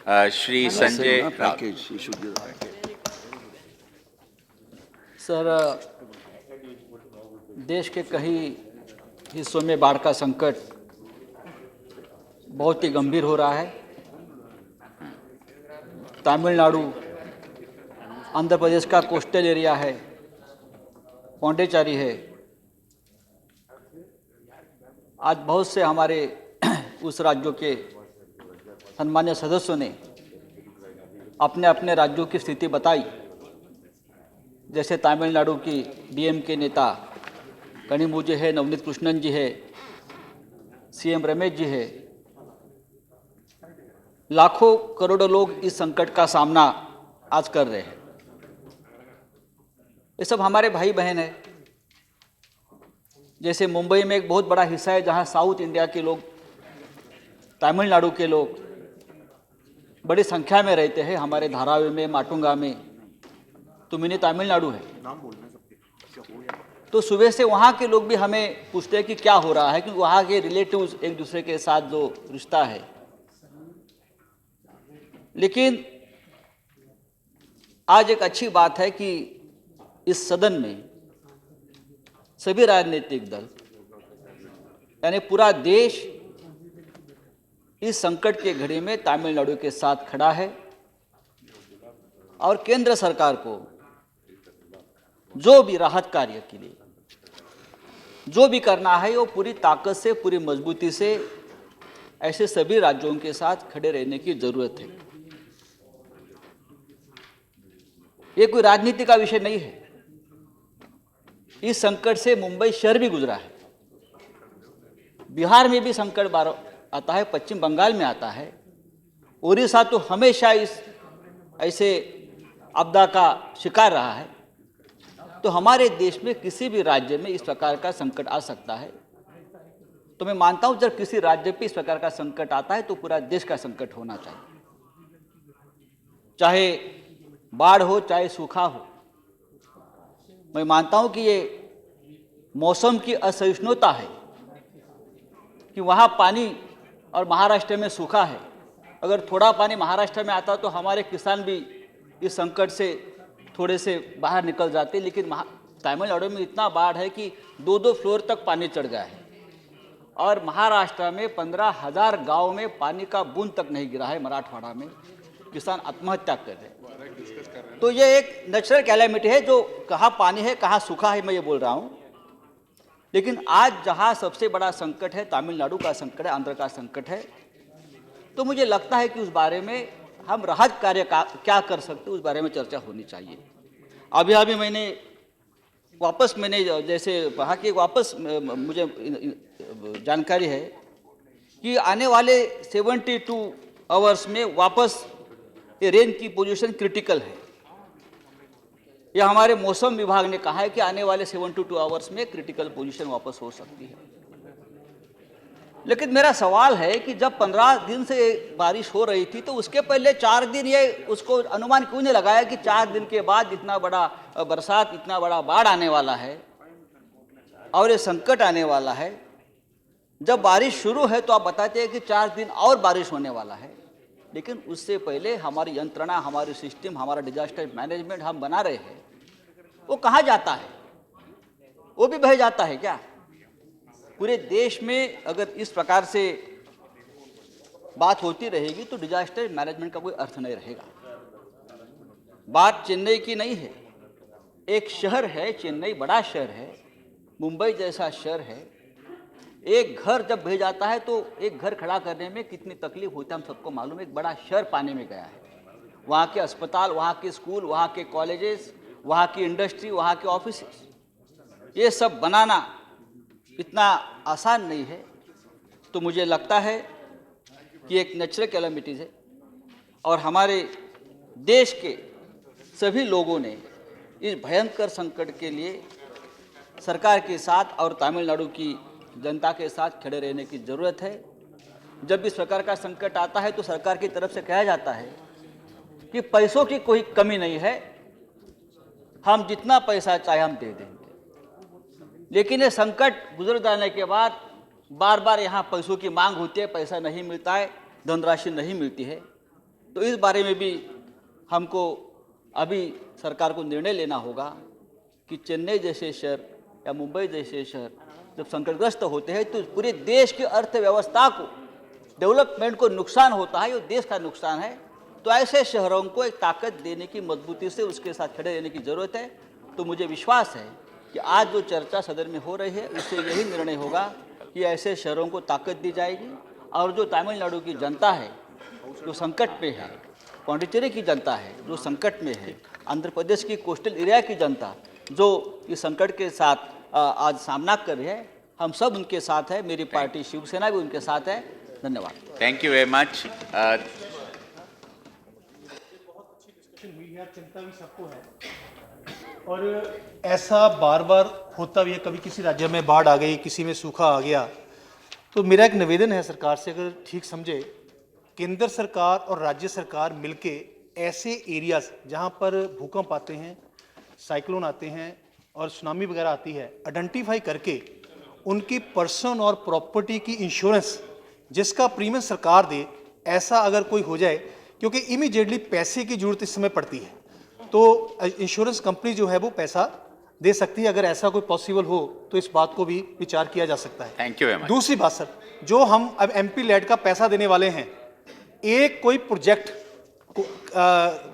Shri Sanjay sir, देश के कई हिस्सों में बाढ़ का संकट बहुत ही गंभीर हो रहा है। तमिलनाडु, आंध्र प्रदेश का कोस्टल एरिया है, पौंडीचेरी है। आज बहुत से हमारे उस राज्यों के सम्मान्य सदस्यों ने अपने अपने राज्यों की स्थिति बताई। जैसे तमिलनाडु की डीएम के नेता कनिमोझी है, नवनीत कृष्णन जी है, सीएम रमेश जी है। लाखों करोड़ों लोग इस संकट का सामना आज कर रहे हैं। ये सब हमारे भाई बहन है। जैसे मुंबई में एक बहुत बड़ा हिस्सा है जहां साउथ इंडिया के लोग, तमिलनाडु के लोग बड़ी संख्या में रहते हैं। हमारे धारावी में, माटुंगा में, तुमिनी तमिलनाडु है। तो सुबह से वहाँ के लोग भी हमें पूछते हैं कि क्या हो रहा है, क्योंकि वहाँ के रिलेटिव्स एक दूसरे के साथ जो रिश्ता है। लेकिन आज एक अच्छी बात है कि इस सदन में सभी राजनीतिक दल, यानी पूरा देश इस संकट के घड़ी में तमिलनाडु के साथ खड़ा है और केंद्र सरकार को जो भी राहत कार्य के लिए जो भी करना है वो पूरी ताकत से, पूरी मजबूती से ऐसे सभी राज्यों के साथ खड़े रहने की जरूरत है। ये कोई राजनीति का विषय नहीं है। इस संकट से मुंबई शहर भी गुजरा है, बिहार में भी संकट बार आता है, पश्चिम बंगाल में आता है, उड़ीसा तो हमेशा इस ऐसे आपदा का शिकार रहा है। तो हमारे देश में किसी भी राज्य में इस प्रकार का संकट आ सकता है। तो मैं मानता हूं जब किसी राज्य पे इस प्रकार का संकट आता है तो पूरा देश का संकट होना चाहिए, चाहे बाढ़ हो, चाहे सूखा हो। मैं मानता हूं कि ये मौसम की असहिष्णुता है कि वहां पानी और महाराष्ट्र में सूखा है। अगर थोड़ा पानी महाराष्ट्र में आता तो हमारे किसान भी इस संकट से थोड़े से बाहर निकल जाते। लेकिन तमिलनाडु में इतना बाढ़ है कि 2-2 फ्लोर तक पानी चढ़ गया है और महाराष्ट्र में 15,000 गांव में पानी का बूंद तक नहीं गिरा है। मराठवाड़ा में किसान आत्महत्या कर रहे हैं। तो ये एक नेचुरल कैलेमिटी है, जो कहाँ पानी है, कहाँ सूखा है, मैं ये बोल रहा हूँ। लेकिन आज जहाँ सबसे बड़ा संकट है, तमिलनाडु का संकट है, आंध्र का संकट है, तो मुझे लगता है कि उस बारे में हम राहत कार्य क्या कर सकते, उस बारे में चर्चा होनी चाहिए। अभी मैंने जैसे कहा कि वापस मुझे जानकारी है कि आने वाले 72 आवर्स में वापस ये रेन की पोजीशन क्रिटिकल है। यह हमारे मौसम विभाग ने कहा है कि आने वाले 72 आवर्स में क्रिटिकल पोजीशन वापस हो सकती है। लेकिन मेरा सवाल है कि जब 15 दिन से बारिश हो रही थी तो उसके पहले 4 दिन ये उसको अनुमान क्यों नहीं लगाया कि 4 दिन के बाद इतना बड़ा बरसात, इतना बड़ा बाढ़ आने वाला है और ये संकट आने वाला है। जब बारिश शुरू है तो आप बताते हैं कि 4 दिन और बारिश होने वाला है, लेकिन उससे पहले हमारी यंत्रणा, हमारी सिस्टम, हमारा डिजास्टर मैनेजमेंट हम बना रहे हैं, वो कहाँ जाता है? वो भी बह जाता है क्या? पूरे देश में अगर इस प्रकार से बात होती रहेगी तो डिजास्टर मैनेजमेंट का कोई अर्थ नहीं रहेगा। बात चेन्नई की नहीं है, एक शहर है चेन्नई, बड़ा शहर है, मुंबई जैसा शहर है। एक घर जब बह जाता है तो एक घर खड़ा करने में कितनी तकलीफ होती है हम सबको मालूम है। एक बड़ा शहर पानी में गया है, वहाँ के अस्पताल, वहाँ के स्कूल, वहाँ के कॉलेजेस, वहाँ की इंडस्ट्री, वहाँ के ऑफिस, ये सब बनाना इतना आसान नहीं है। तो मुझे लगता है कि एक नेचुरल कैलेमिटीज है और हमारे देश के सभी लोगों ने इस भयंकर संकट के लिए सरकार के साथ और तमिलनाडु की जनता के साथ खड़े रहने की ज़रूरत है। जब इस प्रकार का संकट आता है तो सरकार की तरफ से कहा जाता है कि पैसों की कोई कमी नहीं है, हम जितना पैसा चाहे हम दे देंगे। लेकिन ये संकट गुजर जाने के बाद बार बार यहाँ पैसों की मांग होती है, पैसा नहीं मिलता है, धनराशि नहीं मिलती है। तो इस बारे में भी हमको अभी सरकार को निर्णय लेना होगा कि चेन्नई जैसे शहर या मुंबई जैसे शहर जब संकटग्रस्त होते हैं तो पूरे देश की अर्थव्यवस्था को, डेवलपमेंट को नुकसान होता है, ये देश का नुकसान है। तो ऐसे शहरों को एक ताकत देने की, मजबूती से उसके साथ खड़े रहने की ज़रूरत है। तो मुझे विश्वास है कि आज जो चर्चा सदन में हो रही है उससे यही निर्णय होगा कि ऐसे शहरों को ताकत दी जाएगी और जो तमिलनाडु की जनता है जो संकट में है, पौंडीचेरी की जनता है जो संकट में है, आंध्र प्रदेश की कोस्टल एरिया की जनता जो इस संकट के साथ आज सामना कर रही है, हम सब उनके साथ है। मेरी पार्टी शिवसेना भी उनके साथ है। धन्यवाद। Thank you very much. हुई है, चिंता भी सबको है और ऐसा बार बार होता भी है। कभी किसी राज्य में बाढ़ आ गई, किसी में सूखा आ गया। तो मेरा एक निवेदन है सरकार से, अगर ठीक समझे, केंद्र सरकार और राज्य सरकार मिलके ऐसे एरियाज जहां पर भूकंप आते हैं, साइक्लोन आते हैं और सुनामी वगैरह आती है, आइडेंटिफाई करके उनकी पर्सन और प्रॉपर्टी की इंश्योरेंस जिसका प्रीमियम सरकार दे, ऐसा अगर कोई हो जाए, क्योंकि इमीडिएटली पैसे की जरूरत इस समय पड़ती है, तो इंश्योरेंस कंपनी जो है वो पैसा दे सकती है। अगर ऐसा कोई पॉसिबल हो तो इस बात को भी विचार किया जा सकता है। Thank you very much. दूसरी बात सर, जो हम अब एमपी लैड का पैसा देने वाले हैं, एक कोई प्रोजेक्ट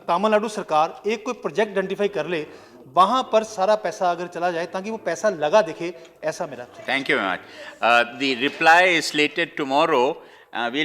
तमिलनाडु सरकार एक कोई प्रोजेक्ट आइडेंटिफाई कर ले, वहां पर सारा पैसा अगर चला जाए ताकि वो पैसा लगा दिखे, ऐसा मेरा। Thank you very much. The reply is slated tomorrow. We'll